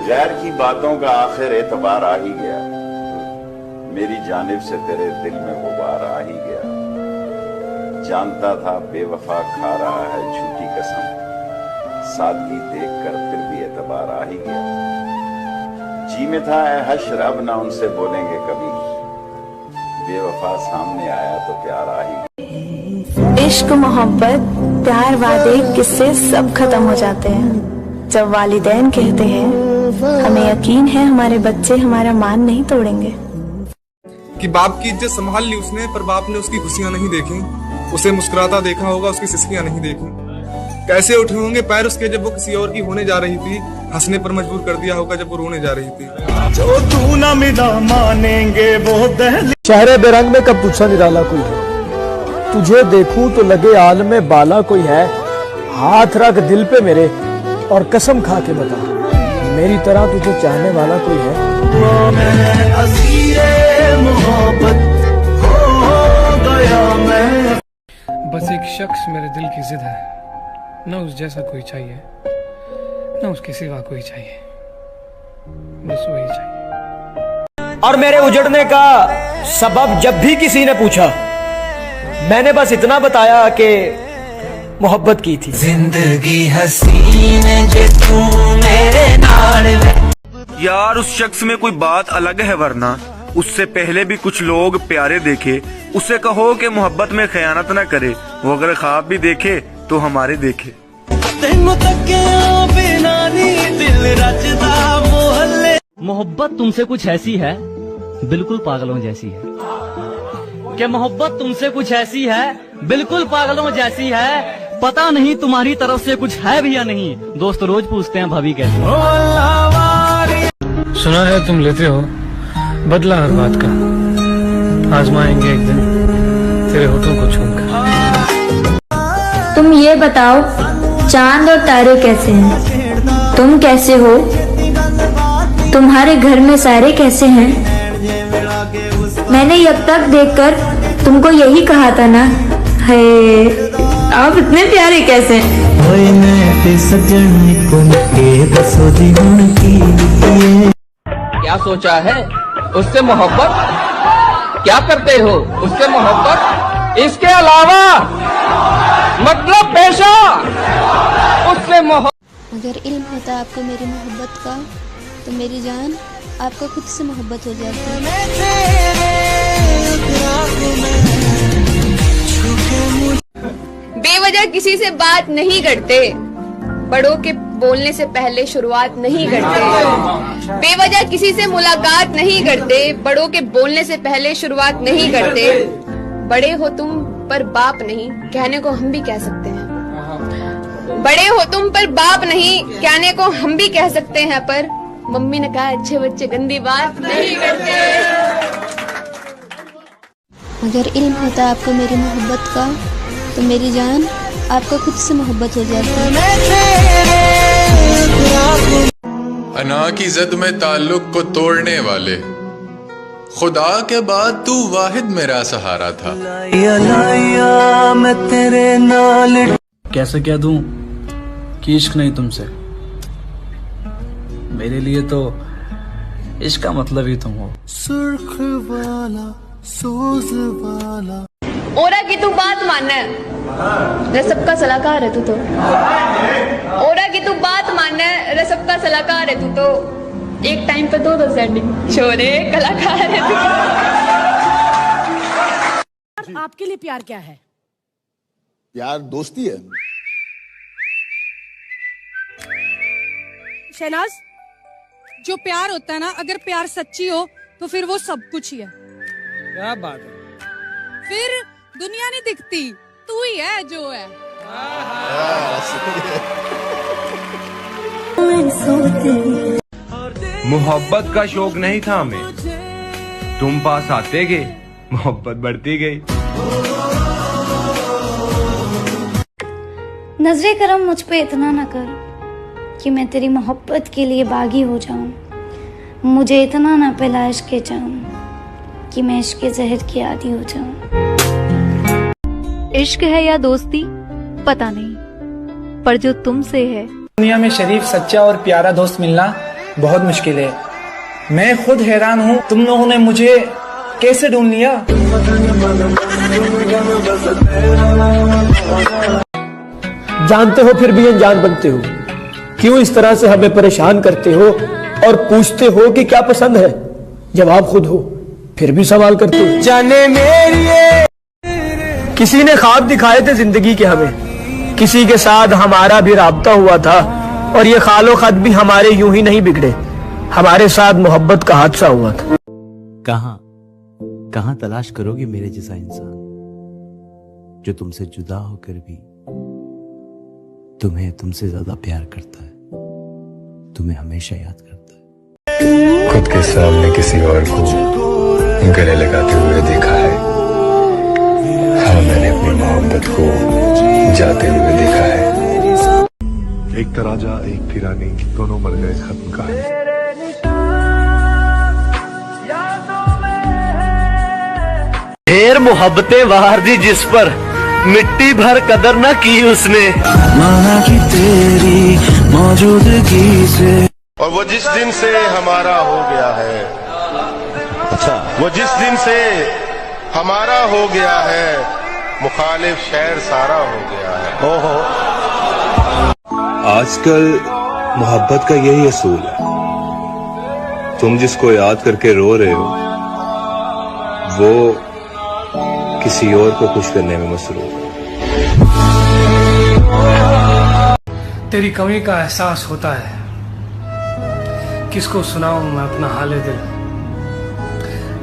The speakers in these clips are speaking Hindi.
गैर की बातों का आखिर एतबार आ ही गया, मेरी जानिब से तेरे दिल में गुबार आ ही गया। जानता था बेवफा खा रहा है झूठी कसम, सादगी देखकर फिर भी एतबार आ ही गया। जी में था ऐ हश्र अब ना उनसे बोलेंगे कभी, बेवफा सामने आया तो प्यार आ ही गया। इश्क मोहब्बत प्यार वादे किस्से सब खत्म हो जाते हैं जब वालिदैन कहते हैं हमें यकीन है हमारे बच्चे हमारा मान नहीं तोड़ेंगे। कि बाप की इज्जत संभाल ली उसने, पर बाप ने उसकी खुशियां नहीं देखी। उसे मुस्कुराता देखा होगा, उसकी सिसकियां नहीं देखी। कैसे उठे होंगे पैर उसके जब वो किसी और की होने जा रही थी। हंसने पर मजबूर कर दिया होगा जब वो रोने जा रही थी। जो तू ना मिला मानेंगे वो शहरे बेरंग में कब तुझसा निराला कोई है, तुझे देखूं तो लगे आल में बाला कोई है। हाथ रख दिल पे मेरे और कसम खा के बता, मेरी तरह तुझे चाहने वाला कोई है। बस एक शख्स मेरे दिल की जिद है, न उस जैसा कोई चाहिए न उसके सिवा कोई चाहिए, बस वही चाहिए। और मेरे उजड़ने का सबब जब भी किसी ने पूछा, मैंने बस इतना बताया कि मोहब्बत की थी। जिंदगी हसीन जे तू मेरे नाल यार उस शख्स में कोई बात अलग है, वरना उससे पहले भी कुछ लोग प्यारे देखे। उसे कहो कि मोहब्बत में खयानत न करे, वो अगर ख्वाब भी देखे तो हमारे देखे। मोहब्बत तुमसे कुछ ऐसी है बिल्कुल पागलों जैसी है, कि मोहब्बत तुमसे कुछ ऐसी है बिल्कुल पागलों जैसी है। पता नहीं तुम्हारी तरफ से कुछ है भी या नहीं। दोस्त रोज पूछते हैं भाभी कैसे। सुना है तुम लेते हो बदला हर बात का, आजमाएंगे एक दिन तेरे होठों को छूकर। तुम ये बताओ चांद और तारे कैसे हैं, तुम कैसे हो, तुम्हारे घर में सारे कैसे हैं। मैंने अब तक देखकर तुमको यही कहा था ना, है आप इतने प्यारे कैसे हैं। क्या सोचा है उससे मोहब्बत, क्या करते हो उससे मोहब्बत, इसके अलावा मतलब पेशा उससे मोहब्बत। अगर इल्म होता आपको मेरी मोहब्बत का तो मेरी जान आपको खुद से मोहब्बत हो जाती है। बेवजह किसी से बात नहीं करते, बड़ों के बोलने से पहले शुरुआत नहीं करते। बेवजह किसी से मुलाकात नहीं करते, बड़ों के बोलने से पहले शुरुआत नहीं करते। बड़े हो तुम पर बाप नहीं, कहने को हम भी कह सकते हैं। बड़े हो तुम पर बाप नहीं, कहने को हम भी कह सकते हैं, पर मम्मी ने कहा अच्छे बच्चे गंदी बात नहीं करते। अगर इल्म होता आपको मेरी मोहब्बत का तो मेरी जान आपको खुद से मोहब्बत हो जाती है। अना की जद में ताल्लुक को तोड़ने वाले, खुदा के बाद तू वाहिद मेरा सहारा था। मैं तेरे नाल कैसे कह दूं कि इश्क नहीं तुमसे, मेरे लिए तो इश्क का मतलब ही तुम हो। सुर्ख वाला सोज वाला ओरा की तू बात मानना है, सबका सलाहकार है तू तो। ओरा की तू बात मानना है, सबका सलाहकार है तू तो। एक टाइम पे दो सेंडिंग छोरे कलाकार है तू। आपके लिए प्यार क्या है? प्यार दोस्ती है। शहनाज, जो प्यार होता है ना, अगर प्यार सच्ची हो तो फिर वो सब कुछ ही है। क्या बात है, फिर दुनिया नहीं दिखती, तू ही है जो है। मोहब्बत का शौक नहीं था हमें, तुम पास आते गए मोहब्बत बढ़ती गई। नजरे करम मुझ पे इतना न कर कि मैं तेरी मोहब्बत के लिए बागी हो जाऊं। मुझे इतना ना पिला इश्क के जाम कि मैं इश्क के जहर की आदी हो जाऊं। इश्क है या दोस्ती पता नहीं, पर जो तुमसे है। दुनिया में शरीफ, सच्चा और प्यारा दोस्त मिलना बहुत मुश्किल है। मैं खुद हैरान हूँ तुम लोगों ने मुझे कैसे ढूंढ लिया। जानते हो फिर भी अनजान बनते हो। क्यों इस तरह से हमें परेशान करते हो और पूछते हो कि क्या पसंद है? जवाब खुद हो फिर भी सवाल करते हो। जाने मेरी किसी ने ख्वाब दिखाए थे जिंदगी के हमें, किसी के साथ हमारा भी राब्ता हुआ था और ये खालो खत भी हमारे यूं ही नहीं बिगड़े, हमारे साथ मोहब्बत का हादसा हुआ था। कहां तलाश करोगे मेरे जैसा इंसान जो तुमसे जुदा होकर भी तुम्हें तुमसे ज्यादा प्यार करता है, तुम्हें हमेशा याद करता है। खुद के सामने किसी और को गले लगाते हुए देखा है। हाँ, मैंने अपनी मोहब्बत को जाते हुए देखा है। एक तराजा एक फिरानी दोनों मर गए, खत्म कहानी। ढेर मोहब्बतें वार दी जिस पर मिट्टी भर कदर न की उसने, माना कि तेरी मौजूदगी से। और वो जिस दिन से हमारा हो गया है, अच्छा, वो जिस दिन से हमारा हो गया है, मुखालिफ शहर सारा हो गया है। ओहो, आजकल मोहब्बत का यही असूल है, तुम जिसको याद करके रो रहे हो वो किसी और को खुश करने में मसरूफ है। तेरी कमी का एहसास होता है, किसको सुनाऊं मैं अपना हाले दिल,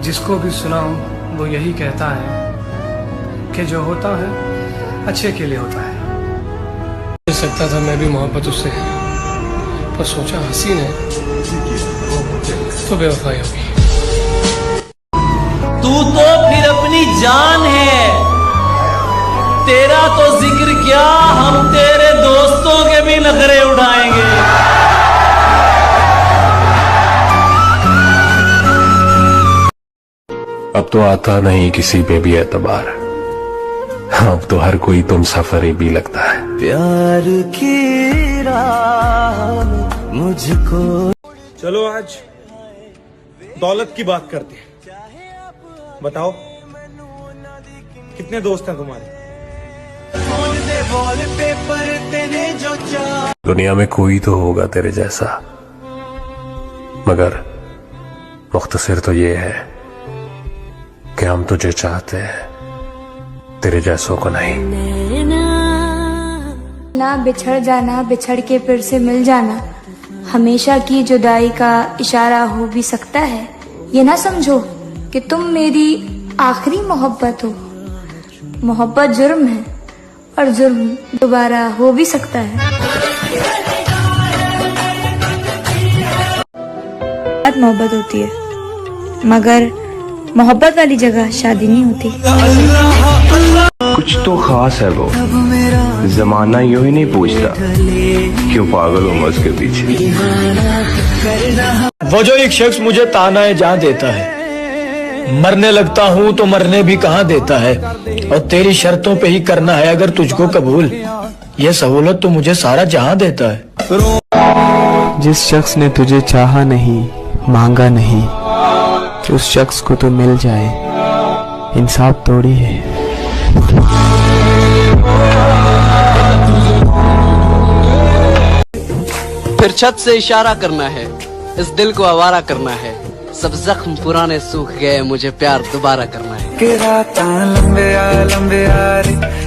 जिसको भी सुनाऊं वो यही कहता है कि जो होता है अच्छे के लिए होता है। मिल सकता था मैं भी मोहब्बत उससे, पर सोचा हसीन है तो बेवफाई होगी। तू तो फिर अपनी जान है, तेरा तो जिक्र क्या, हम तेरे दोस्तों के भी नखरे उठाएंगे। अब तो आता नहीं किसी पे भी एतबार, अब तो हर कोई तुम सफरी भी लगता है। प्यार की राह मुझको। चलो आज दौलत की बात करते हैं। बताओ कितने दोस्त हैं तुम्हारे? दुनिया में कोई तो होगा तेरे जैसा, मगर मुख्तसर तो ये है कि हम तुझे चाहते हैं, तेरे जैसों को नहीं। ना बिछड़ जाना, बिछड़ के फिर से मिल जाना हमेशा की जुदाई का इशारा हो भी सकता है। ये ना समझो कि तुम मेरी आखिरी मोहब्बत हो। मोहब्बत जुर्म है और जुर्म दोबारा हो भी सकता है। बहुत मोहब्बत होती है, मगर मोहब्बत वाली जगह शादी नहीं होती। कुछ तो खास है वो, जमाना यूं ही नहीं पूछता क्यों पागल हूँ उसके पीछे। वो जो एक शख्स मुझे ताना जहाँ देता है, मरने लगता हूँ तो मरने भी कहाँ देता है, और तेरी शर्तों पे ही करना है अगर तुझको कबूल, ये सहूलत तो मुझे सारा जहाँ देता है। जिस शख्स ने तुझे चाहा नहीं, मांगा नहीं, उस शख्स को तो मिल जाए, इंसाफ थोड़ी है। फिर छत से इशारा करना है, इस दिल को आवारा करना है, सब जख्म पुराने सूख गए, मुझे प्यार दोबारा करना है।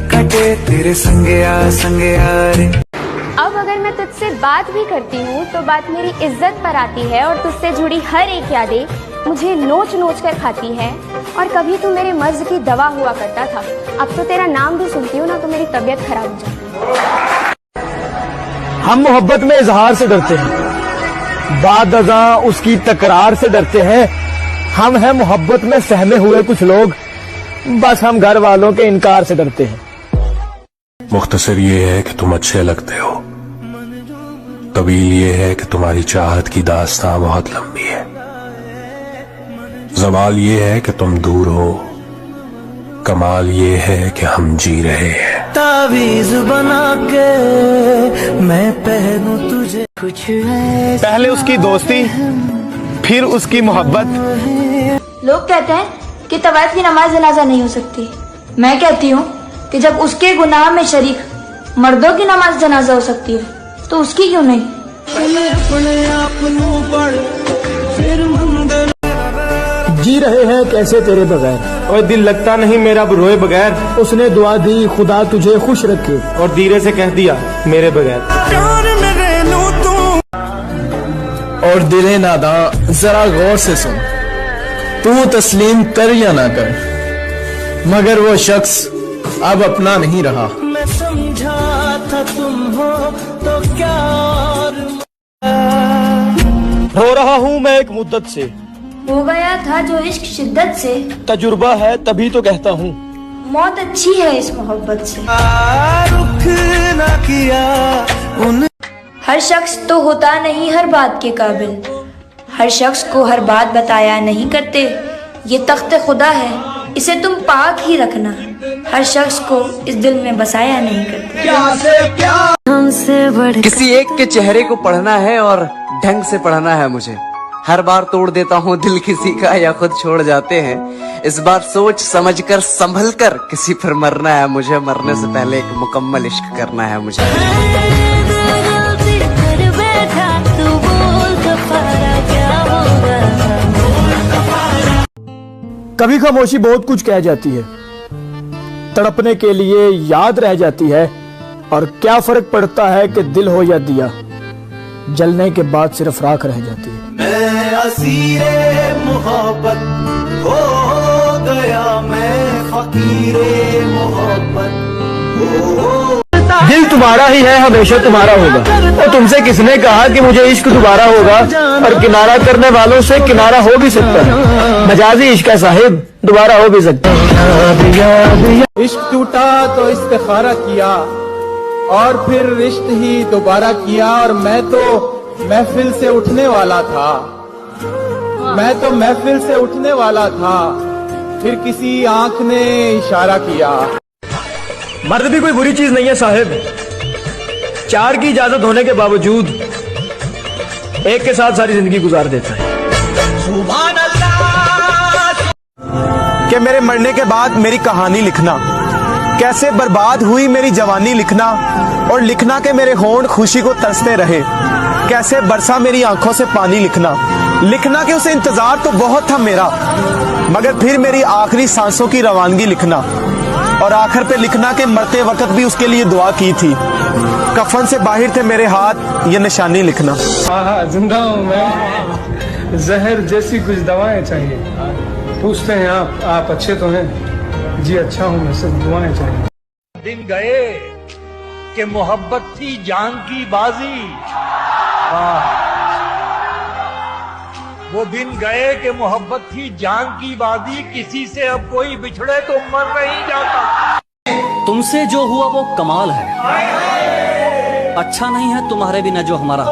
कटे तेरे संगे यारे। अब अगर मैं तुझसे बात भी करती हूँ तो बात मेरी इज्जत पर आती है, और तुझसे जुड़ी हर एक यादें मुझे नोच नोच कर खाती है। और कभी तू मेरे मर्ज की दवा हुआ करता था, अब तो तेरा नाम भी सुनती हूँ ना तो मेरी तबीयत खराब हो जाती है। हम मोहब्बत में इजहार से डरते हैं, बाद अज़ां उसकी तकरार से डरते हैं। हम हैं मोहब्बत में सहमे हुए कुछ लोग, बस हम घर वालों के इनकार से डरते हैं। मुख्तसर ये है कि तुम अच्छे लगते हो, तवील ये है कि तुम्हारी चाहत की दास्तां बहुत लंबी है, जवाल ये है कि तुम दूर हो, कमाल ये है कि हम जी रहे हैं। तावीज बना के मैं पहनूं तुझे कुछ पहले उसकी दोस्ती फिर उसकी मोहब्बत। लोग कहते हैं कि तवाइफ की नमाज जनाजा नहीं हो सकती। मैं कहती हूँ कि जब उसके गुनाह में शरीक मर्दों की नमाज जनाजा हो सकती है तो उसकी क्यों नहीं। जी रहे हैं कैसे तेरे बगैर, और दिल लगता नहीं मेरा रोए बगैर। उसने दुआ दी खुदा तुझे खुश रखे, और धीरे से कह दिया मेरे बगैर। और दिले नादा जरा गौर से सुन, तू तस्लीम कर या ना कर, मगर वो शख्स अब अपना नहीं रहा। मैं समझा था तुम हो तो क्या और रो रहा हूँ मैं एक मुद्दत से, हो गया था जो इश्क शिद्दत से, तजुर्बा है तभी तो कहता हूँ मौत अच्छी है इस मोहब्बत से। रुख ना किया उन हर शख्स तो होता नहीं हर बात के काबिल, हर शख्स को हर बात बताया नहीं करते। ये तख्त खुदा है इसे तुम पाक ही रखना, हर शख्स को इस दिल में बसाया नहीं करते। हमसे बढ़ किसी एक के चेहरे को पढ़ना है और ढंग से पढ़ना है मुझे। हर बार तोड़ देता हूँ दिल किसी का या खुद छोड़ जाते हैं। इस बार सोच समझ कर संभल कर किसी पर मरना है मुझे। मरने से पहले एक मुकम्मल इश्क करना है मुझे। कभी खामोशी बहुत कुछ कह जाती है, तड़पने के लिए याद रह जाती है। और क्या फर्क पड़ता है कि दिल हो या दिया, जलने के बाद सिर्फ राख रह जाती है। मैं असीरे मोहब्बत हो गया, मैं फकीरे मोहब्बत हो। दिल तुम्हारा ही है हमेशा तुम्हारा होगा। और तुमसे किसने कहा कि मुझे इश्क दोबारा होगा, और किनारा करने वालों से किनारा हो भी सकता है। मजाजी इश्क है साहिब, दोबारा हो भी सकता है। इश्क टूटा तो इस्तिखारा किया, और फिर रिश्त ही दोबारा किया। और मैं तो महफिल से उठने वाला था, मैं तो महफिल से उठने वाला था, फिर किसी आंख ने इशारा किया। मर्द भी कोई बुरी चीज नहीं है साहिब, चार की इजाजत होने के बावजूद एक के साथ सारी जिंदगी गुजार देता है। सुभान अल्लाह। कि मेरे मरने के बाद मेरी कहानी लिखना, कैसे बर्बाद हुई मेरी जवानी लिखना, और लिखना के मेरे होंठ खुशी को तरसते रहे, कैसे बरसा मेरी आंखों से पानी लिखना। लिखना के उसे इंतजार तो बहुत था मेरा, मगर फिर मेरी आखिरी सांसों की रवानगी लिखना। और आखिर पे लिखना के मरते वक्त भी उसके लिए दुआ की थी, कफन से बाहर थे मेरे हाथ ये निशानी लिखना। हाँ जिंदा हूँ मैं, जहर जैसी कुछ दवाएं चाहिए। पूछते हैं आप अच्छे तो हैं? जी अच्छा हूँ मैं, सिर्फ दुआएं चाहिए। दिन गए कि मोहब्बत थी जान की बाजी, वो दिन गए कि मोहब्बत थी जान की बाजी। किसी से अब कोई बिछड़े तो मर नहीं जाता। तुमसे जो हुआ वो कमाल है, अच्छा नहीं है तुम्हारे बिना जो हमारा।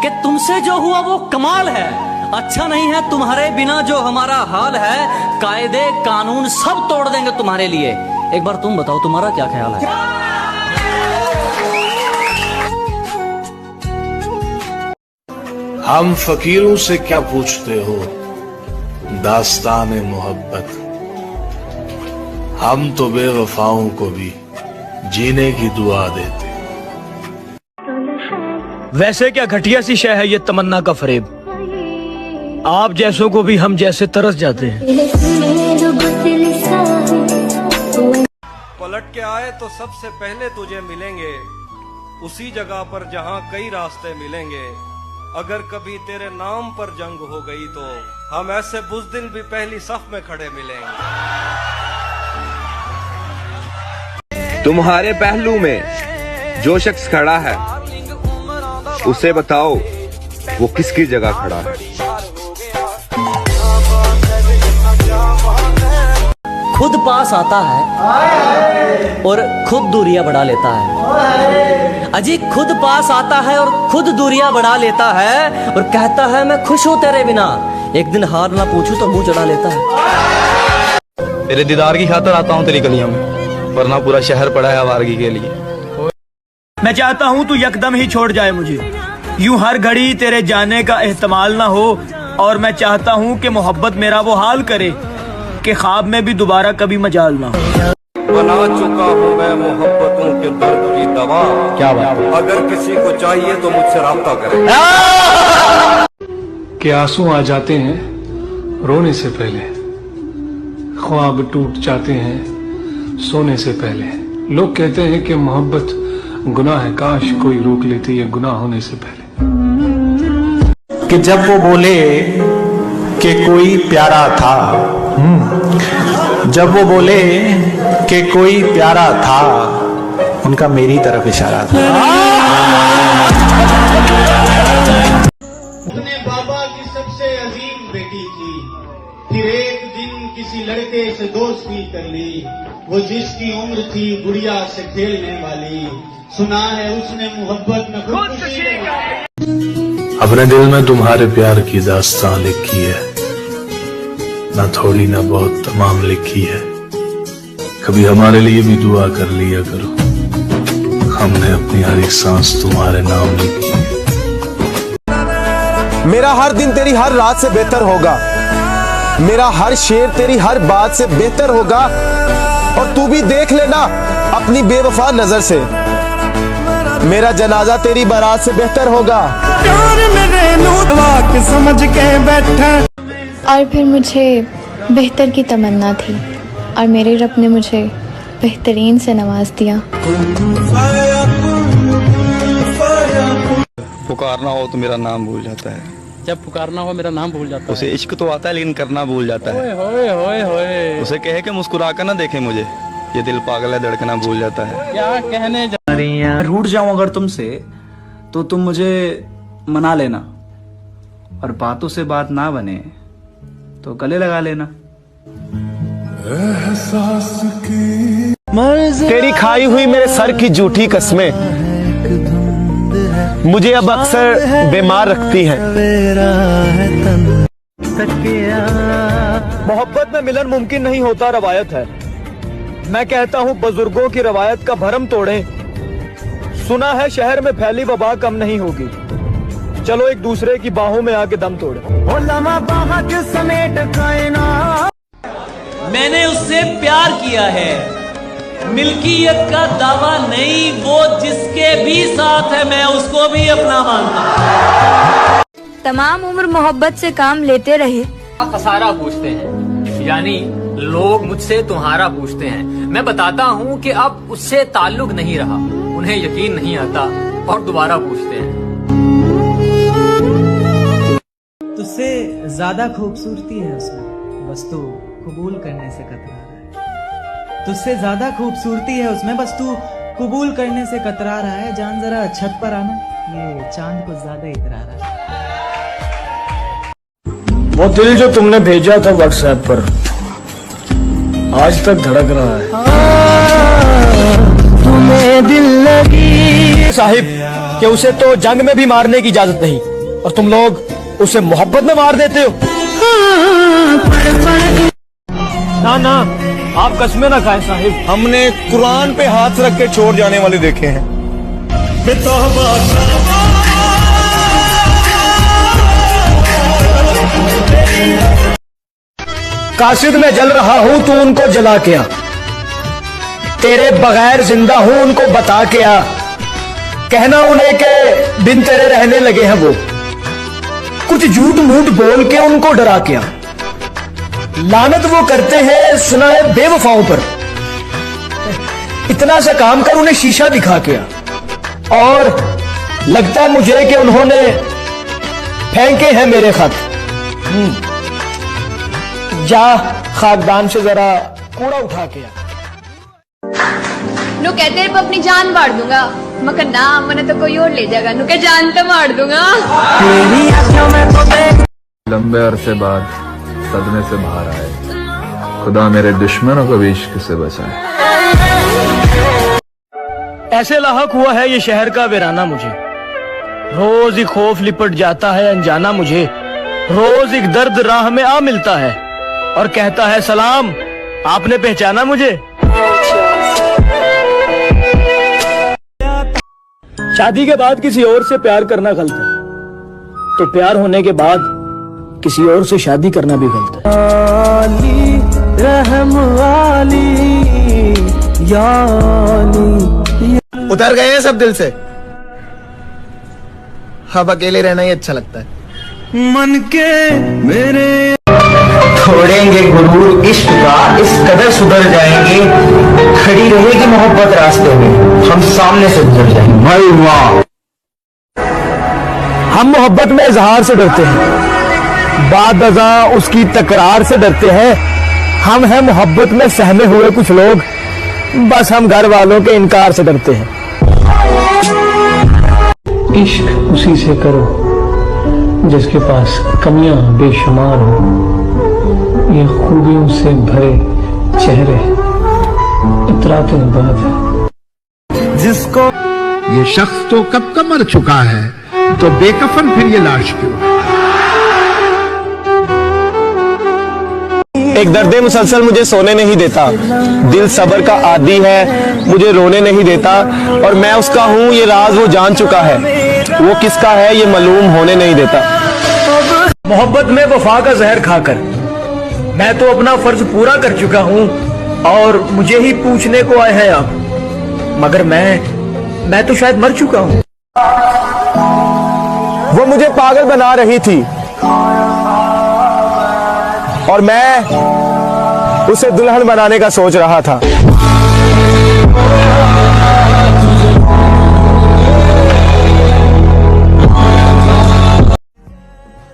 कि तुमसे जो हुआ वो कमाल है, अच्छा नहीं है तुम्हारे बिना जो हमारा हाल है। कायदे कानून सब तोड़ देंगे तुम्हारे लिए। एक बार तुम बताओ तुम्हारा क्या ख्याल है? हम फकीरों से क्या पूछते हो दास्तान मोहब्बत, हम तो बेवफाओं को भी जीने की दुआ देते। वैसे क्या घटिया सी शय है ये तमन्ना का फरेब, आप जैसों को भी हम जैसे तरस जाते हैं। पलट के आए तो सबसे पहले तुझे मिलेंगे, उसी जगह पर जहां कई रास्ते मिलेंगे। अगर कभी तेरे नाम पर जंग हो गई तो हम ऐसे बुज़दिल भी पहली सफ में खड़े मिलेंगे। तुम्हारे पहलू में जो शख्स खड़ा है उसे बताओ वो किसकी जगह खड़ा है। खुद पास आता है और खुद दूरियां बढ़ा लेता है। अजी खुद पास आता है और खुद दूरियां बढ़ा लेता है और कहता है मैं खुश हूं तेरे बिना। एक दिन हार ना पूछूं तो मुंह चढ़ा लेता है। तेरे दीदार की खातिर आता हूँ तेरी गलियों में, वरना पूरा शहर पड़ा है आवारगी के लिए। मैं चाहता हूँ तू यकदम ही छोड़ जाए मुझे, यूं हर घड़ी तेरे जाने का एहतमाल ना हो। और मैं चाहता हूँ कि मोहब्बत मेरा वो हाल करे कि ख्वाब में भी दोबारा कभी मजाल ना हो। बना चुका हूँ मैं मोहब्बतों के दर्द की दवा। क्या बात, अगर किसी को चाहिए तो मुझसे राब्ता करें। के आंसू आ जाते हैं रोने से पहले, ख्वाब टूट जाते हैं सोने से पहले। लोग कहते हैं कि मोहब्बत गुनाह है, काश कोई रोक लेती है गुनाह होने से पहले। कि जब वो बोले कि कोई प्यारा था, जब वो बोले कि कोई प्यारा था, उनका मेरी तरफ इशारा था। अपने बाबा की सबसे अजीम बेटी थी, फिर एक दिन किसी लड़के से दोस्ती कर ली, वो जिसकी उम्र थी गुड़िया से खेलने वाली। सुना है उसने मोहब्बत में खुदकुशी। अपने दिल में तुम्हारे प्यार की दास्तां लिखी है, ना थोड़ी ना बहुत तमाम लिखी है। कभी हमारे लिए भी दुआ कर लिया करो, हमने अपनी हर एक सांस तुम्हारे नाम लिखी है। मेरा हर दिन तेरी हर रात से बेहतर होगा, मेरा हर शेर तेरी हर बात से बेहतर होगा। और तू भी देख लेना अपनी बेवफा नजर से, मेरा जनाजा तेरी बारात से बेहतर होगा। समझ के बैठा। और फिर मुझे बेहतर की तमन्ना थी और मेरे रब ने मुझे बेहतरीन से नवाज दिया। पुकारना हो तो मेरा नाम भूल जाता है, जब पुकारना हो मेरा नाम भूल जाता है। उसे इश्क तो आता है लेकिन करना भूल जाता है। होए होए होए। उसे कहे कि मुस्कुरा कर ना देखे मुझे, ये दिल पागल है धड़कना भूल जाता है। क्या कहने जा रही हैं? रूठ जाऊं अगर तुमसे तो तुम मुझे मना लेना, और बातों से बात ना बने तो गले लगा लेना। तेरी खाई हुई मेरे सर की झूठी कस्में मुझे अब अक्सर बीमार रखती हैं। मोहब्बत में मिलन मुमकिन नहीं होता रवायत है, मैं कहता हूँ बुजुर्गों की रवायत का भरम तोड़ें। सुना है शहर में फैली वबा कम नहीं होगी, चलो एक दूसरे की बाहों में आके दम तोड़े। मैंने उससे प्यार किया है, मिल्कियत का दावा नहीं, वो जिसके भी साथ है मैं उसको भी अपना मानता हूँ। तमाम उम्र मोहब्बत से काम लेते रहे। खसारा पूछते हैं, यानी लोग मुझसे तुम्हारा पूछते हैं। मैं बताता हूँ कि अब उससे ताल्लुक नहीं रहा, उन्हें यकीन नहीं आता और दोबारा पूछते हैं। तुझसे ज्यादा खूबसूरती है उसमें, बस तू कबूल करने से कतरा रहा है। तुझसे ज्यादा खूबसूरती है उसमें, बस तू कबूल करने से कतरा रहा है। जान जरा छत पर आना, ये चांद को ज्यादा इतरा रहा है। वो दिल जो तुमने भेजा था व्हाट्सएप पर आज तक धड़क रहा है। तुम्हें दिल लगी साहिब कि उसे तो जंग में भी मारने की इजाजत नहीं, और तुम लोग उसे मोहब्बत में मार देते हो। ना ना, आप कसमें ना खाएं साहिब, हमने कुरान पे हाथ रख के छोड़ जाने वाले देखे हैं। कासिद में जल रहा हूँ तू उनको जला के आ, तेरे बगैर जिंदा हूँ उनको बता के आ। कहना उन्हें के बिन तेरे रहने लगे हैं वो, कुछ झूठ मूठ बोल के उनको डरा के आ। लानत वो करते हैं सुना है बेवफाओं पर, इतना सा काम कर उन्हें शीशा दिखा के आ। और लगता मुझे कि उन्होंने फेंके हैं मेरे खत। जा खाकदान से जरा कूड़ा उठा के आ। नु कहते हैं अपनी जान मार दूंगा, मगर ना मैंने तो कोई और ले जाएगा। नु के जान तो मार दूंगा। लंबे अरसे बाद सदमे से बाहर आए, खुदा मेरे दुश्मनों को भी इश्क से बचाए। ऐसे लाहक हुआ है ये शहर का वीराना मुझे, रोज ही खौफ लिपट जाता है अनजाना मुझे। रोज एक दर्द राह में आ मिलता है और कहता है सलाम, आपने पहचाना मुझे। शादी के बाद किसी और से प्यार करना गलत है, तो प्यार होने के बाद किसी और से शादी करना भी गलत है। रहम वाली यानी उतर गए हैं सब दिल से, अब अकेले रहना ही अच्छा लगता है। मन के मेरे छोड़ेंगे गुरूर इश्क का, इस कदर सुधर जाएंगे, खड़ी रहेगी मोहब्बत रास्ते में, हम सामने से गुजर जाएंगे। भाई वाह। हम मोहब्बत में इजहार से डरते हैं, बाद अज़ा उसकी तकरार से डरते हैं। हम हैं मोहब्बत में सहमे हुए कुछ लोग, बस हम घर वालों के इनकार से डरते हैं। इश्क उसी से करो जिसके पास कमियां बेशुमार हो, ये खूबियों से भरे चेहरे इतराते बाद है। जिसको ये शख्स तो कब का मर चुका है, तो बेकफन फिर ये लाश क्यों है? एक दर्द मुसलसल मुझे सोने नहीं देता, दिल सब्र का आदी है, मुझे रोने नहीं देता, और मैं उसका हूँ ये राज वो जान चुका है, वो किसका है ये मालूम होने नहीं देता। मोहब्बत में वफा का जहर खाकर मैं तो अपना फर्ज पूरा कर चुका हूँ, और मुझे ही पूछने को आए हैं आप, मगर मैं तो शायद मर चुका हूँ। वो मुझे पागल बना रही थी और मैं उसे दुल्हन बनाने का सोच रहा था।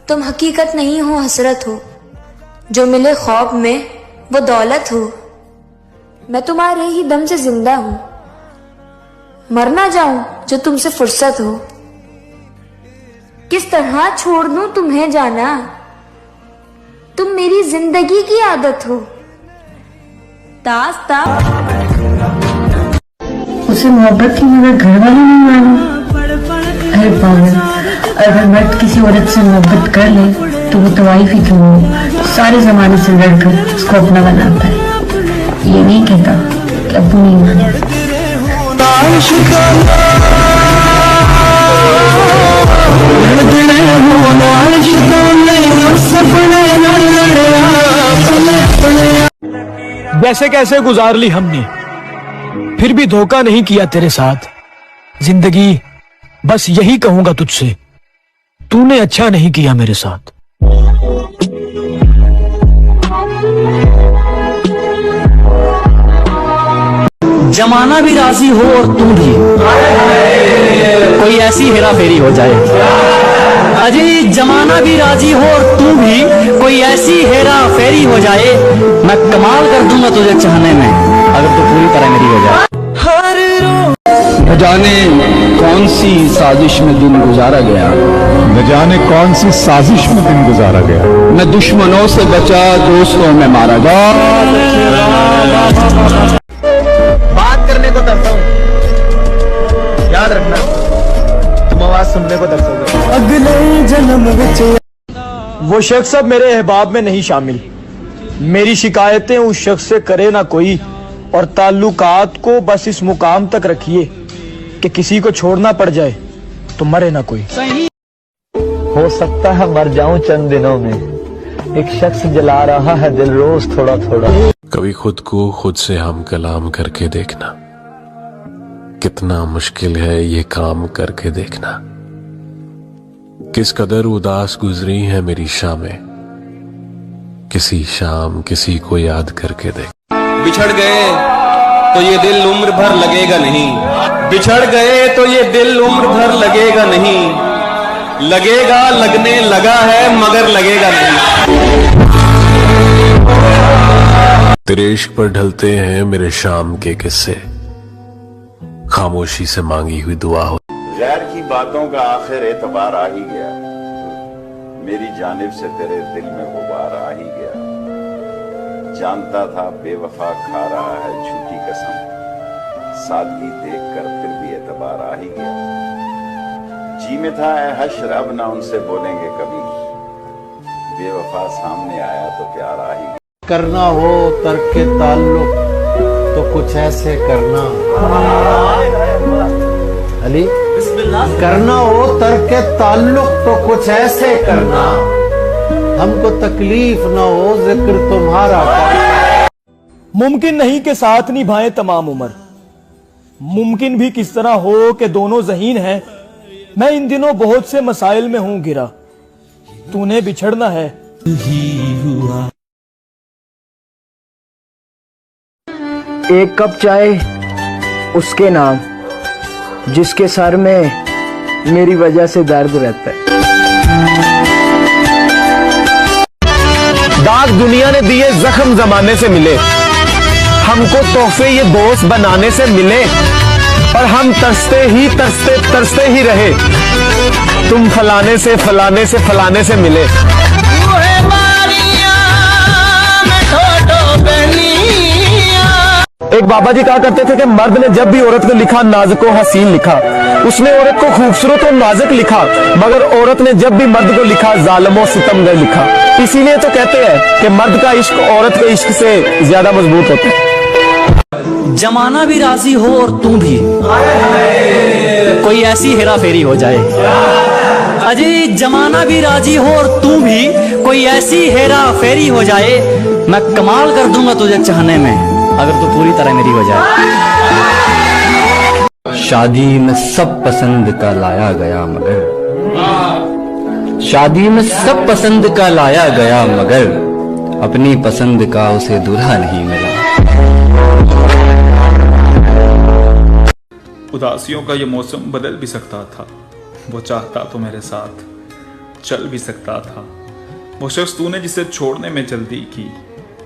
तुम हकीकत नहीं हो, हसरत हो, जो मिले ख्वाब में वो दौलत हो। मैं तुम्हारे ही दम से जिंदा हूं, मर ना जाऊं जो तुमसे फुर्सत हो। किस तरह छोड़ दूं तुम्हें जाना, तुम मेरी जिंदगी की आदत हो। दास्ता उसे मोहब्बत की मगर घर वाले नहीं माने। अरे पागल, अगर मर्द किसी औरत से मोहब्बत कर ले तो वो तवाइफ ही क्यों हो, सारे जमाने से लड़कर उसको अपना बनाता है। ये नहीं कहता कि अब्बू नहीं माने। वैसे कैसे गुजार ली हमने, फिर भी धोखा नहीं किया तेरे साथ। जिंदगी बस यही कहूंगा तुझसे, तूने अच्छा नहीं किया मेरे साथ। जमाना भी राजी हो और तू भी, कोई ऐसी हेरा फेरी हो जाए। अजय जमाना भी राजी हो और तू भी, कोई ऐसी हेरा फेरी हो जाए। मैं कमाल कर दूंगा तुझे चाहने में, अगर तू पूरी तरह मेरी हो जाए। न जाने कौन सी साजिश में दिन गुजारा गया, न जाने कौन सी साजिश में दिन गुजारा गया। मैं दुश्मनों से बचा, दोस्तों में मारा गया। बात करने को तरसा हूं, याद रखना तुम आवाज सुनने को तरसोगे। अगले जन्म विच वो शख्स अब मेरे अहबाब में नहीं शामिल। मेरी शिकायतें उस शख्स से करे ना कोई, और ताल्लुकात को बस इस मुकाम तक रखिए कि किसी को छोड़ना पड़ जाए तो मरे ना कोई। हो सकता है मर जाऊं चंद दिनों में, एक शख्स जला रहा है दिल रोज थोड़ा थोड़ा। कभी खुद को खुद से हम कलाम करके देखना, कितना मुश्किल है ये काम करके देखना। किस कदर उदास गुजरी है मेरी शामें, किसी शाम किसी को याद करके देख। बिछड़ गए तो ये दिल उम्र भर लगेगा नहीं, बिछड़ गए तो ये दिल उम्र भर लगेगा नहीं, लगेगा लगने लगा है मगर लगेगा नहीं। तेरे इश्क पर ढलते हैं मेरे शाम के किस्से, खामोशी से मांगी हुई दुआ हो। गैर की बातों का आखिर एतबार आ ही गया, मेरी जानिब से तेरे दिल में गुबार आ ही गया। जानता था बेवफा खा रहा है झूठी कसम, सादगी देखकर फिर भी एतबार आ ही गया। जी में था है हश्र अब ना उनसे बोलेंगे कभी, बेवफा सामने आया तो प्यार आ ही गया। करना हो तर्क के ताल्लुक तो कुछ ऐसे करना। अली करना हो तर्क ताल्लुक तो कुछ ऐसे करना, हमको तकलीफ न हो जिक्र तुम्हारा करना। मुमकिन नहीं कि साथ निभाएं तमाम उम्र, मुमकिन भी किस तरह हो कि दोनों ज़हीन हैं। मैं इन दिनों बहुत से मसाइल में हूं गिरा, तूने बिछड़ना है। एक कप चाय उसके नाम जिसके सर में मेरी वजह से दर्द रहता है। दाग दुनिया ने दिए, जख्म जमाने से मिले, हमको तोहफे ये दोस्त बनाने से मिले, और हम तरसते ही रहे। तुम फलाने से फलाने से फलाने से मिले। एक बाबा जी कहा करते थे कि मर्द ने जब भी औरत को लिखा नाजुक व हसीन लिखा, उसने औरत को खूबसूरत और नाजुक लिखा, मगर औरत ने जब भी मर्द को लिखा जालिम व सितमगर लिखा। इसीलिए तो कहते हैं कि मर्द का इश्क औरत के इश्क से ज्यादा मजबूत होता है। जमाना भी राजी हो और तू भी, कोई ऐसी हेरा फेरी हो जाए। अजय जमाना भी राजी हो और तू भी, कोई ऐसी हेरा फेरी हो जाए। मैं कमाल कर दूंगा तुझे चाहने में, अगर तू पूरी तरह मेरी हो जाए। शादी में सब पसंद का लाया गया मगर, शादी में सब पसंद का लाया गया मगर, अपनी पसंद का उसे दूल्हा नहीं मिला। उदासियों का ये मौसम बदल भी सकता था, वो चाहता तो मेरे साथ चल भी सकता था। वो शख्स तूने जिसे छोड़ने में जल्दी की,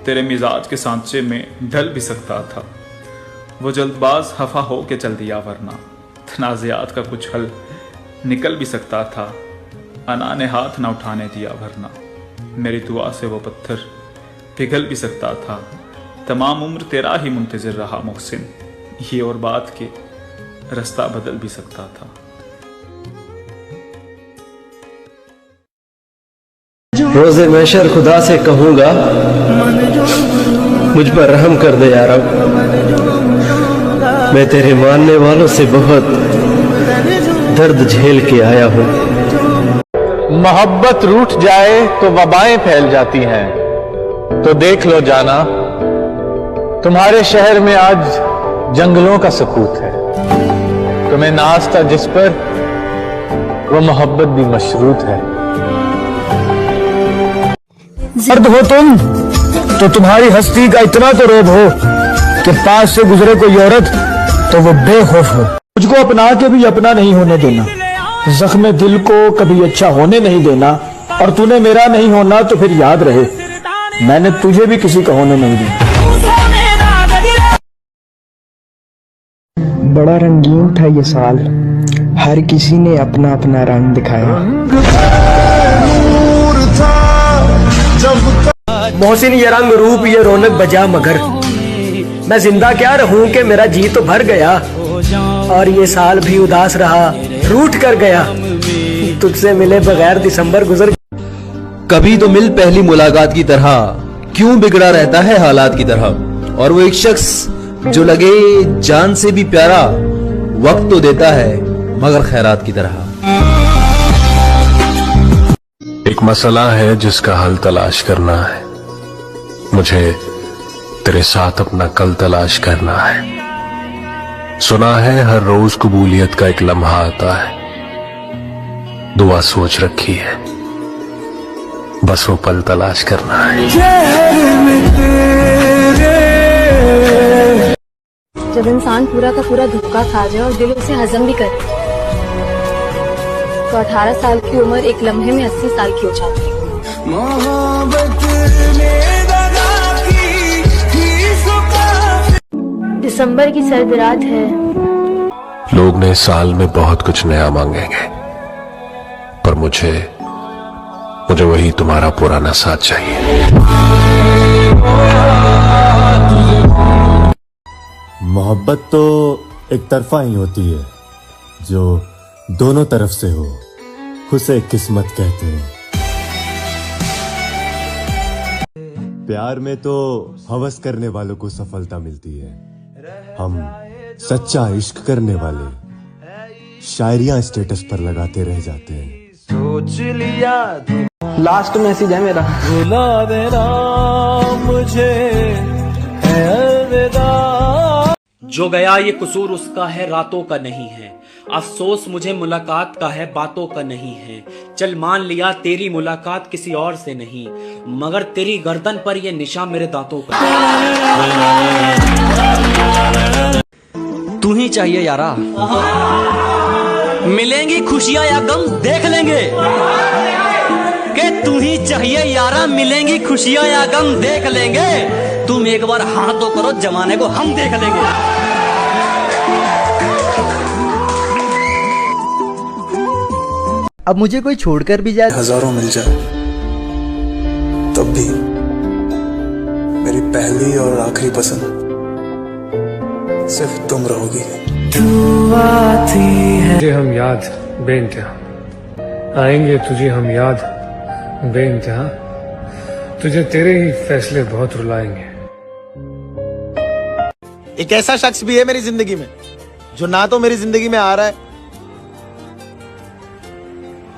तेरे मिजाज के सांचे में ढल भी सकता था। वो जल्दबाज हफा हो के चल दिया, वरना तनाज़ात का कुछ हल निकल भी सकता था। अना ने हाथ ना उठाने दिया, वरना मेरी दुआ से वो पत्थर पिघल भी सकता था। तमाम उम्र तेरा ही मुंतज़िर रहा मोहसिन, ये और बात के रास्ता बदल भी सकता था। रोज़े महशर खुदा से कहूंगा, मुझ पर रहम कर दे यार। मैं तेरे मानने वालों से बहुत दर्द झेल के आया हूं। मोहब्बत रूठ जाए तो वबाएं फैल जाती हैं, तो देख लो जाना, तुम्हारे शहर में आज जंगलों का सकूत है। तुम्हें नाज था जिस पर, वो मोहब्बत भी मशरूत है। मर्द हो तुम तो तुम्हारी हस्ती का इतना तो रोब हो कि पास से गुजरे कोई औरत तो वो बेखौफ हो। मुझको अपना के भी अपना नहीं होने देना, जख्म दिल को कभी अच्छा होने नहीं देना, और तूने मेरा नहीं होना तो फिर याद रहे मैंने तुझे भी किसी का होने नहीं दिया। बड़ा रंगीन था ये साल, हर किसी ने अपना अपना रंग दिखाया। मोहसिन ये रंग रूप ये रौनक बजा, मगर मैं जिंदा क्या रहूं कि मेरा जी तो भर गया, और ये साल भी उदास रहा, रूठ कर गया। तुझसे मिले बगैर दिसंबर गुजर। कभी तो मिल पहली मुलाकात की तरह, क्यों बिगड़ा रहता है हालात की तरह। और वो एक शख्स जो लगे जान से भी प्यारा, वक्त तो देता है मगर खैरात की तरह। एक मसला है जिसका हल तलाश करना है, मुझे तेरे साथ अपना कल तलाश करना है। सुना है हर रोज कबूलियत का एक लम्हा आता है, दुआ सोच रखी है, बस वो पल तलाश करना है। जब इंसान पूरा का पूरा धक्का खा जाए और दिल उसे हजम भी करे, तो 18 साल की उम्र एक लम्हे में 80 साल की हो जाती है। दिसंबर की सर्द रात है। लोग नए साल में बहुत कुछ नया मांगेंगे, पर मुझे वही तुम्हारा पुराना साथ चाहिए। मोहब्बत तो एक तरफा ही होती है, जो दोनों तरफ से हो उसे किस्मत कहते हैं। प्यार में तो हवस करने वालों को सफलता मिलती है, हम सच्चा इश्क करने वाले शायरियां स्टेटस पर लगाते रह जाते हैं। सोच लिया लास्ट मैसेज है मेरा, भुला देना मुझे है अलविदा। जो गया ये कसूर उसका है, रातों का नहीं है। अफसोस मुझे मुलाकात का है, बातों का नहीं है। चल मान लिया तेरी मुलाकात किसी और से नहीं, मगर तेरी गर्दन पर ये निशान मेरे दांतों का। तू ही चाहिए यारा, मिलेंगी खुशियां या गम देख लेंगे। कि तू ही चाहिए यारा, मिलेंगी खुशियां या गम देख लेंगे। तुम एक बार हाँ तो करो, जमाने को हम देख लेंगे। अब मुझे कोई छोड़कर भी जाए, हजारों मिल जाए, तब भी मेरी पहली और आखिरी पसंद सिर्फ तुम रहोगी। तुझे हम याद बेइंतहा आएंगे, तुझे हम याद बेइंतहा, तुझे तेरे ही फैसले बहुत रुलाएंगे। एक ऐसा शख्स भी है मेरी जिंदगी में जो ना तो मेरी जिंदगी में आ रहा है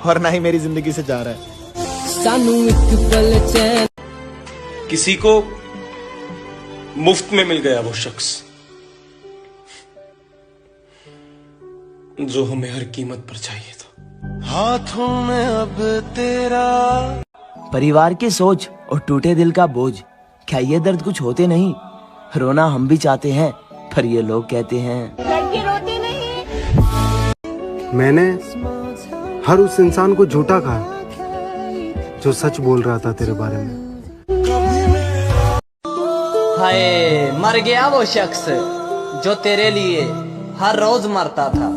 और ना ही मेरी जिंदगी से जा रहा है। किसी को मुफ्त में मिल गया वो शख्स जो हमें हर कीमत पर चाहिए था। हाथों में अब तेरा परिवार की सोच और टूटे दिल का बोझ, क्या ये दर्द कुछ होते नहीं? रोना हम भी चाहते हैं, पर ये लोग कहते हैं लड़की रोती नहीं। मैंने हर उस इंसान को झूठा कहा जो सच बोल रहा था तेरे बारे में। हाय मर गया वो शख्स जो तेरे लिए हर रोज मरता था।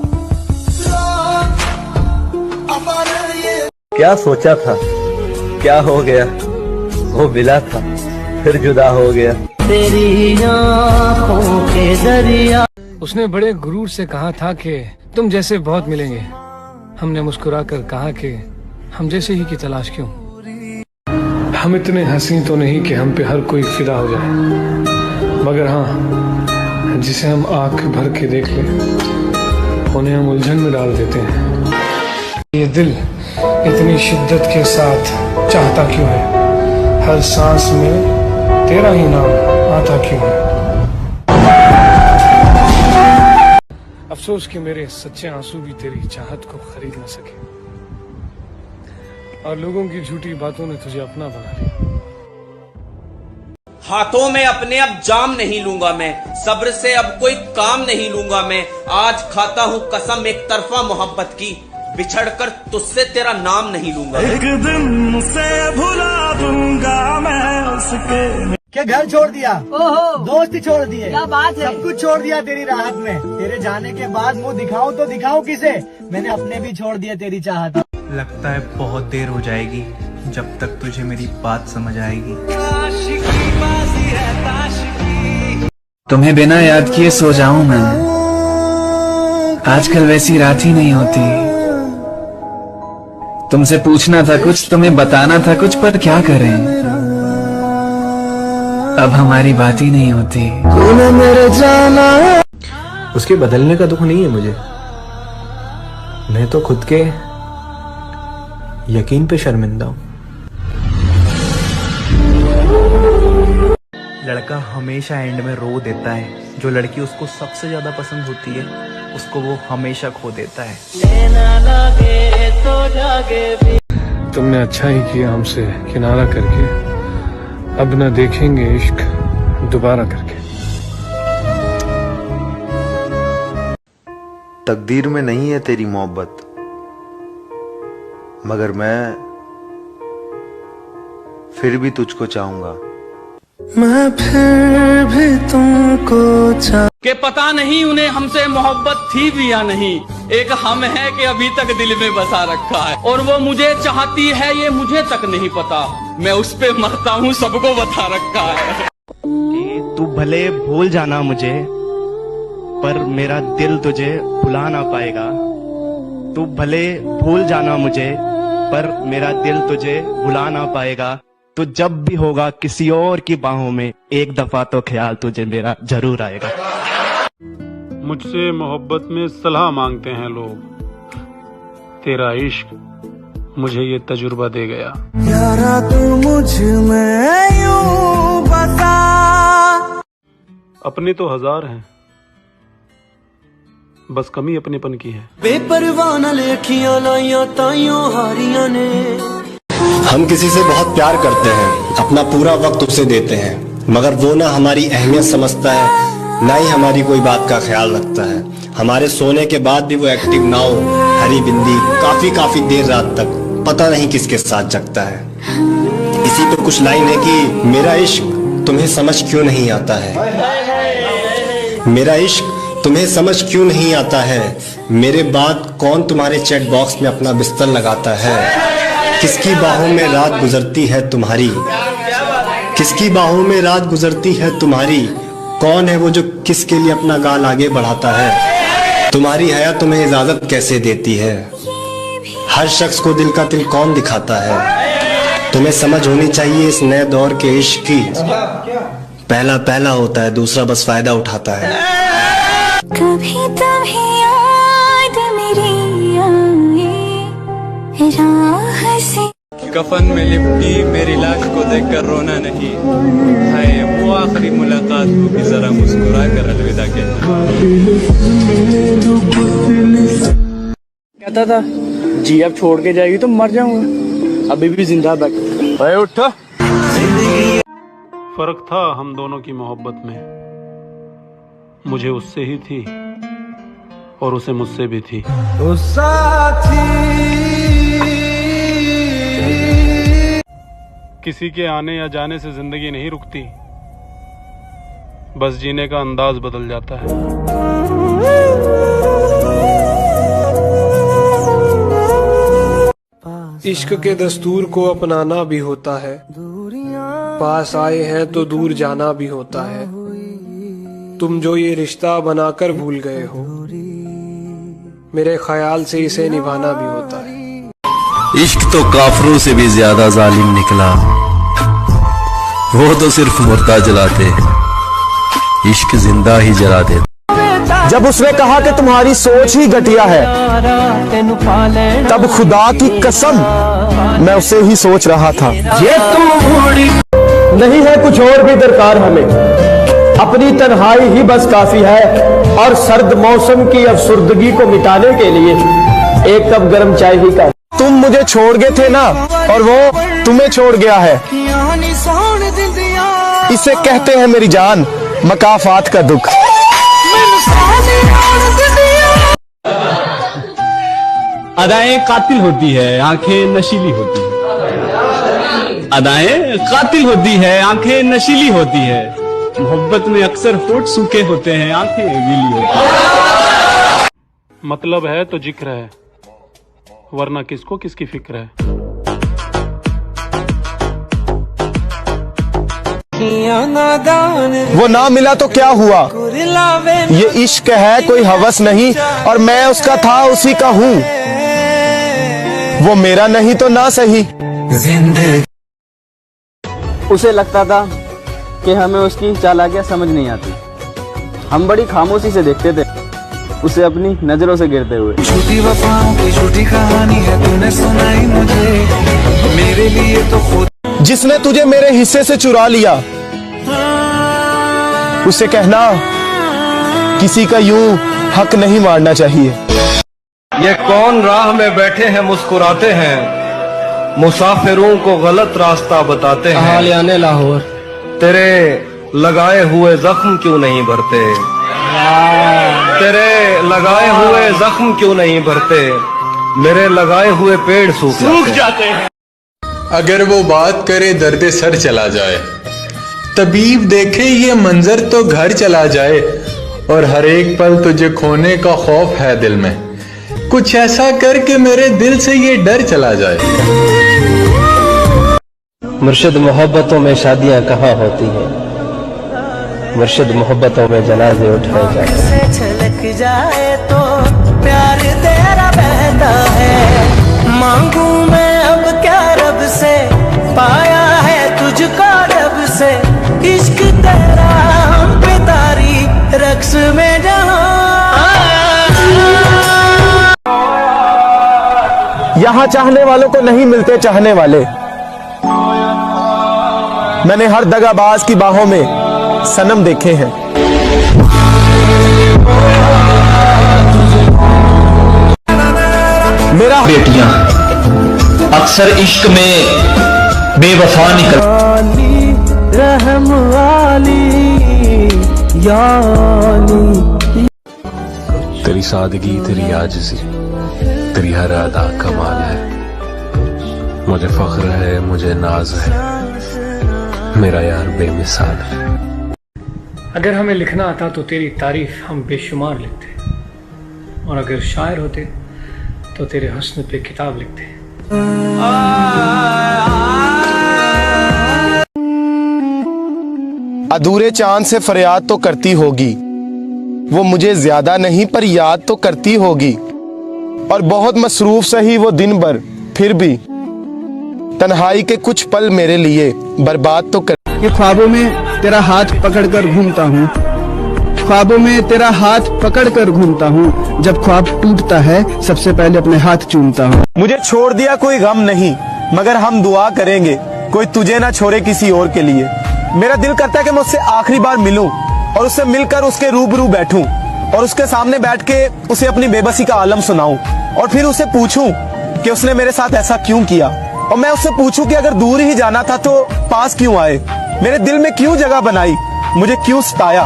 क्या सोचा था, क्या हो गया, वो मिला था फिर जुदा हो गया। तेरी आँखों के जरिया। उसने बड़े गुरूर से कहा था कि तुम जैसे बहुत मिलेंगे। हमने मुस्कुराकर कहा कि हम जैसे ही की तलाश क्यों। हम इतने हंसी तो नहीं कि हम पे हर कोई फिदा हो जाए, मगर हाँ जिसे हम आंख भर के देख ले उन्हें हम उलझन में डाल देते हैं। ये दिल इतनी शिद्दत के साथ चाहता क्यों है, हर सांस में तेरा ही नाम आता क्यों है। अफसोस कि मेरे सच्चे आंसू भी तेरी चाहत को खरीद न सके और लोगों की झूठी बातों ने तुझे अपना बना लिया। हाथों में अपने अब जाम नहीं लूंगा मैं, सब्र से अब कोई काम नहीं लूंगा मैं। आज खाता हूँ कसम एक तरफा मोहब्बत की, बिछड़कर तुझसे तेरा नाम नहीं लूंगा। एक दिन से भुला दूंगा मैं उसके। क्या घर छोड़ दिया, दोस्त छोड़ दिए, क्या बात है? सब कुछ छोड़ दिया तेरी राहत में। तेरे जाने के बाद मुंह दिखाऊं तो दिखाऊं किसे? मैंने अपने भी छोड़ दिए तेरी चाहत। लगता है बहुत देर हो जाएगी जब तक तुझे मेरी बात समझ आएगी। तुम्हें बिना याद किए सो जाऊं मैं, आजकल वैसी रात ही नहीं होती। तुमसे पूछना था कुछ, तुम्हें बताना था कुछ, पर क्या करें अब हमारी बात ही नहीं होती। मेरे जाना उसके बदलने का दुख नहीं है मुझे, मैं तो खुद के यकीन पे शर्मिंदा हूं। लड़का हमेशा एंड में रो देता है, जो लड़की उसको सबसे ज्यादा पसंद होती है उसको वो हमेशा खो देता है। तुमने अच्छा ही किया हमसे किनारा करके, अब न देखेंगे इश्क दोबारा करके। तकदीर में नहीं है तेरी मोहब्बत, मगर मैं फिर भी तुझको चाहूंगा। मैं फिर भी तुमको के पता नहीं उन्हें हमसे मोहब्बत थी भी या नहीं। एक हम है कि अभी तक दिल में बसा रखा है, और वो मुझे चाहती है ये मुझे तक नहीं पता। मैं उस पे मरता हूँ सबको बता रखा है। तू भले भूल जाना मुझे, पर मेरा दिल तुझे भुला ना पाएगा। तू भले भूल जाना मुझे, पर मेरा दिल तुझे भुला ना पाएगा। तो जब भी होगा किसी और की बाहों में, एक दफा तो ख्याल तुझे मेरा जरूर आएगा। मुझसे मोहब्बत में सलाह मांगते हैं लोग, तेरा इश्क मुझे ये तजुर्बा दे गया। यारा तू मुझ में यूं बसा। अपने तो हजार हैं, बस कमी अपनेपन की है। बेपरवाह न लेखियां लाइयां ताइयों हारियां ने। हम किसी से बहुत प्यार करते हैं, अपना पूरा वक्त उसे देते हैं, मगर वो ना हमारी अहमियत समझता है, ना ही हमारी कोई बात का ख्याल रखता है। हमारे सोने के बाद भी वो एक्टिव ना हो, हरी बिंदी काफी देर रात तक पता नहीं किसके साथ जगता है। इसी पे कुछ लाइन है कि मेरा इश्क तुम्हें समझ क्यों नहीं आता है, मेरा इश्क तुम्हें समझ क्यों नहीं आता है, मेरे बाद कौन तुम्हारे चैट बॉक्स में अपना बिस्तर लगाता है, किसकी बाहों में रात गुजरती है तुम्हारी, किसकी बाहों में रात गुजरती है तुम्हारी, कौन है वो जो किसके लिए अपना गाल आगे बढ़ाता है, तुम्हारी हया तुम्हें इजाजत कैसे देती है, हर शख्स को दिल का तिल कौन दिखाता है, तुम्हें समझ होनी चाहिए इस नए दौर के इश्क की, पहला होता है, दूसरा बस फायदा उठाता है। कभी तुम्हें याद मेरी आए राह से। कफन में लिपटी मेरी लाश को देखकर रोना नहीं है, वो आखिरी मुलाकात को भी जरा मुस्कुरा कर अलविदा कहता था जी अब छोड़ के जाएगी तो मर जाऊंगा, अभी भी जिंदा बैठ उठ। फर्क था हम दोनों की मोहब्बत में, मुझे उससे ही थी और उसे मुझसे भी थी। किसी के आने या जाने से जिंदगी नहीं रुकती, बस जीने का अंदाज बदल जाता है। इश्क के दस्तूर को अपनाना भी होता है, पास आए हैं तो दूर जाना भी होता है, तुम जो ये रिश्ता बनाकर भूल गए हो, मेरे ख्याल से इसे निभाना भी होता है। इश्क तो काफरों से भी ज्यादा जालिम निकला, वो तो सिर्फ मुर्दा जलाते, इश्क जिंदा ही जला देता। जब उसने कहा कि तुम्हारी सोच ही घटिया है, तब खुदा की कसम मैं उसे ही सोच रहा था। ये तुम नहीं है कुछ और भी दरकार हमें, अपनी तन्हाई ही बस काफी है, और सर्द मौसम की अफसुर्दगी को मिटाने के लिए एक कप गर्म चाय ही का। तुम मुझे छोड़ गए थे ना, और वो तुम्हें छोड़ गया है, इसे कहते हैं मेरी जान मकाफात का दुख। अदाएं कातिल होती है, आंखें नशीली होती है, अदाएं कातिल होती है, आंखें नशीली होती है, मोहब्बत में अक्सर होठ सूखे होते हैं, आंखें गीली होती है। मतलब है तो जिक्र है, वरना किसको किसकी फिक्र है। वो ना मिला तो क्या हुआ, ये इश्क है कोई हवस नहीं, और मैं उसका था उसी का हूँ, वो मेरा नहीं तो ना सही। उसे लगता था कि हमें उसकी चालाकियां समझ नहीं आती, हम बड़ी खामोशी से देखते थे उसे अपनी नजरों से गिरते हुए। झूठी वफाओं की झूठी कहानी है तूने सुनाई मुझे, मेरे लिए तो खुद जिसने तुझे मेरे हिस्से से चुरा लिया, उसे कहना किसी का यूं हक नहीं मारना चाहिए। ये कौन राह में बैठे हैं मुस्कुराते हैं, मुसाफिरों को गलत रास्ता बताते हैं, लाहौर तेरे लगाए हुए जख्म क्यों नहीं भरते, तेरे लगाए हुए जख्म क्यों नहीं भरते, मेरे लगाए हुए पेड़ सूख जाते हैं। अगर वो बात करे दर्द सर चला जाए, तबीब देखे ये मंजर तो घर चला जाए, और हर एक पल तुझे खोने का खौफ है दिल में, कुछ ऐसा कर के मेरे दिल से ये डर चला जाए। मुर्शिद मोहब्बतों में शादियां कहाँ होती हैं, मुर्शिद मोहब्बतों में जनाजे उठाए जाते हैं। छलक जाए तो प्यार तेरा बहता है, मांगू मैं अब क्या रब से, पाया है तुझको रब से, इश्क तेरा हम पे तारी रक्स में जहां यहाँ चाहने वालों को नहीं मिलते चाहने वाले। मैंने हर दगाबाज की बाहों में सनम देखे हैं। मेरा बेटियां अक्सर इश्क में बेवफा निकल। रहम वाली यानी। तेरी सादगी, तेरी आजिज़ी, तेरी हर अदा कमाल है। मुझे फख्र है, मुझे नाज है, मेरा यार बेमिसाल है। अगर हमें लिखना आता तो तेरी तारीफ हम बेशुमार लिखते, और अगर शायर होते तो तेरे हुस्न पे किताब लिखते। अधूरे चांद से फरियाद तो करती होगी, वो मुझे ज्यादा नहीं पर याद तो करती होगी। और बहुत मसरूफ सही वो दिन भर, फिर भी तन्हाई के कुछ पल मेरे लिए बर्बाद तो कर। ये ख्वाबों में तेरा हाथ पकड़कर घूमता हूँ, ख्वाबों में तेरा हाथ पकड़कर घूमता हूँ। जब ख्वाब टूटता है सबसे पहले अपने हाथ चूमता हूँ। मुझे छोड़ दिया कोई गम नहीं, मगर हम दुआ करेंगे कोई तुझे ना छोड़े किसी और के लिए। मेरा दिल करता है कि मैं उससे आखिरी बार मिलूं और उससे मिलकर उसके रूबरू बैठूं और उसके सामने बैठ के उसे अपनी बेबसी का आलम सुनाऊं और फिर उसे पूछूं कि उसने मेरे साथ ऐसा क्यों किया। और मैं उससे पूछूं कि अगर दूर ही जाना था तो पास क्यों आए, मेरे दिल में क्यों जगह बनाई, मुझे क्यों सताया।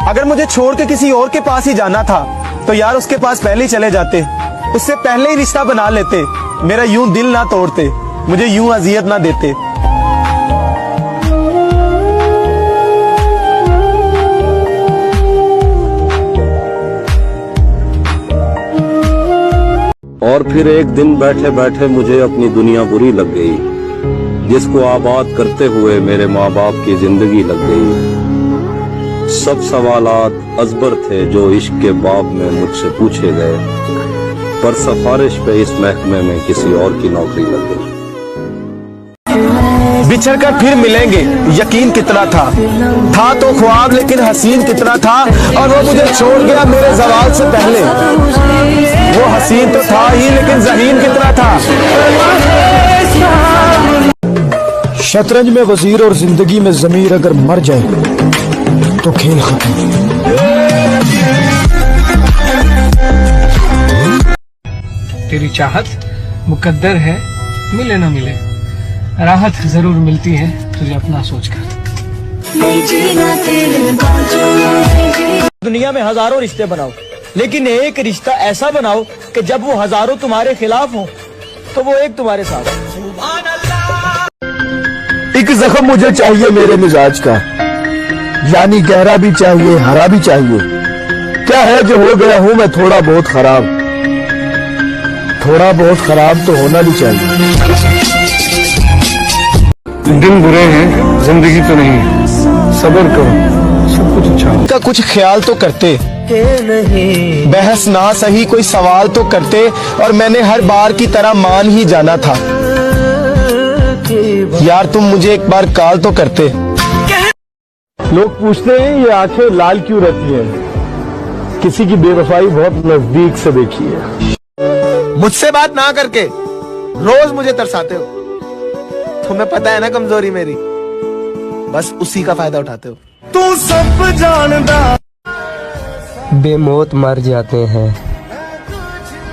अगर मुझे छोड़ के किसी और के पास ही जाना था तो यार उसके पास पहले ही चले जाते, उससे पहले ही रिश्ता बना लेते, मेरा यूं दिल ना तोड़ते, मुझे यूं अजियत ना देते। और फिर एक दिन बैठे बैठे मुझे अपनी दुनिया बुरी लग गई, जिसको आबाद करते हुए मेरे माँ बाप की जिंदगी लग गई। सब सवालात अजबर थे जो इश्क के बाब में मुझसे पूछे गए, पर सिफारिश पे इस महकमे में किसी और की नौकरी लग गई। बिछड़ कर फिर मिलेंगे यकीन कितना था तो ख्वाब लेकिन हसीन कितना था। और वो मुझे छोड़ गया मेरे जवाल से पहले, वो हसीन तो था ही लेकिन ज़हीन कितना था। शतरंज में वजीर और जिंदगी में जमीर अगर मर जाए तो खेल खत्म। तेरी चाहत मुकद्दर है, मिले ना मिले राहत जरूर मिलती है तुझे अपना सोचकर। दुनिया में हजारों रिश्ते बनाओ, लेकिन एक रिश्ता ऐसा बनाओ कि जब वो हजारों तुम्हारे खिलाफ हो तो वो एक तुम्हारे साथ। एक जख्म मुझे चाहिए मेरे मिजाज का, यानी गहरा भी चाहिए हरा भी चाहिए। क्या है जो हो गया हूँ मैं थोड़ा बहुत खराब, थोड़ा बहुत खराब तो होना भी चाहिए। दिन बुरे हैं, जिंदगी तो नहीं, सब्र करो, सब कुछ अच्छा होगा। का कुछ ख्याल तो करते, बहस ना सही कोई सवाल तो करते, और मैंने हर बार की तरह मान ही जाना था। यार तुम मुझे एक बार कॉल तो करते। लोग पूछते हैं ये आंखें लाल क्यों रहती हैं, किसी की बेवफाई बहुत नजदीक से देखी है। मुझसे बात ना करके रोज मुझे तरसाते हो, तुम्हें पता है ना कमजोरी मेरी, बस उसी का फायदा उठाते हो। तू सब जानदा। बेमौत मर जाते हैं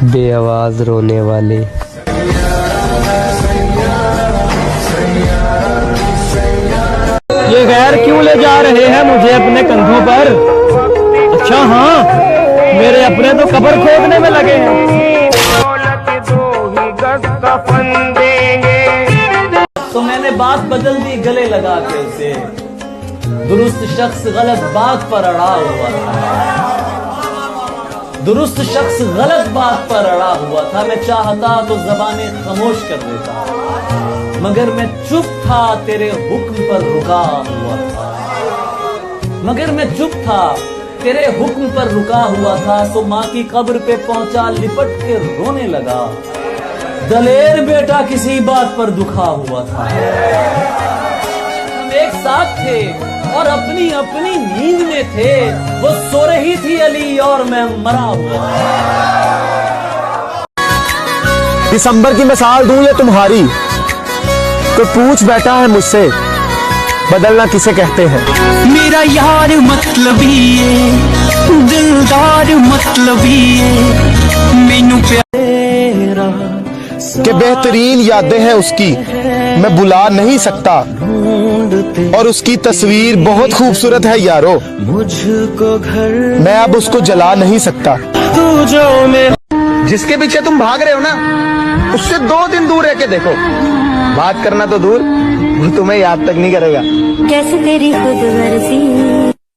बेआवाज रोने वाले। ये गैर क्यों ले जा रहे हैं मुझे अपने कंधों पर। अच्छा हाँ, मेरे अपने तो कब्र खोदने में लगे हैं। तो मैंने बात बदल दी गले लगा के उसे, दुरुस्त शख्स गलत बात पर अड़ा हुआ था, दुरुस्त शख्स गलत बात पर अड़ा हुआ था। मैं चाहता तो ज़बाने खामोश कर देता, मगर मैं चुप था तेरे हुक्म पर रुका हुआ था, मगर मैं चुप था तेरे हुक्म पर रुका हुआ था। तो माँ की कब्र पे पहुंचा लिपट के रोने लगा, दलेर बेटा किसी बात पर दुखा हुआ था। हम एक साथ थे और अपनी अपनी नींद में थे, वो सो रही थी अली और मैं मरा हुआ। दिसंबर की मिसाल दूं या तुम्हारी, तो पूछ बैठा है मुझसे बदलना किसे कहते हैं। मेरा यार मतलबी है, दिलदार मतलबी है, मैनू प्यारा कि बेहतरीन यादें हैं उसकी मैं बुला नहीं सकता, और उसकी तस्वीर बहुत खूबसूरत है यारो, मुझको घर मैं अब उसको जला नहीं सकता। तू जो मैं जिसके पीछे तुम भाग रहे हो ना, उससे 2 दिन दूर रह के देखो। बात करना तो दूर, वो तुम्हें याद तक नहीं करेगा। कैसे तेरी खुद गर्जी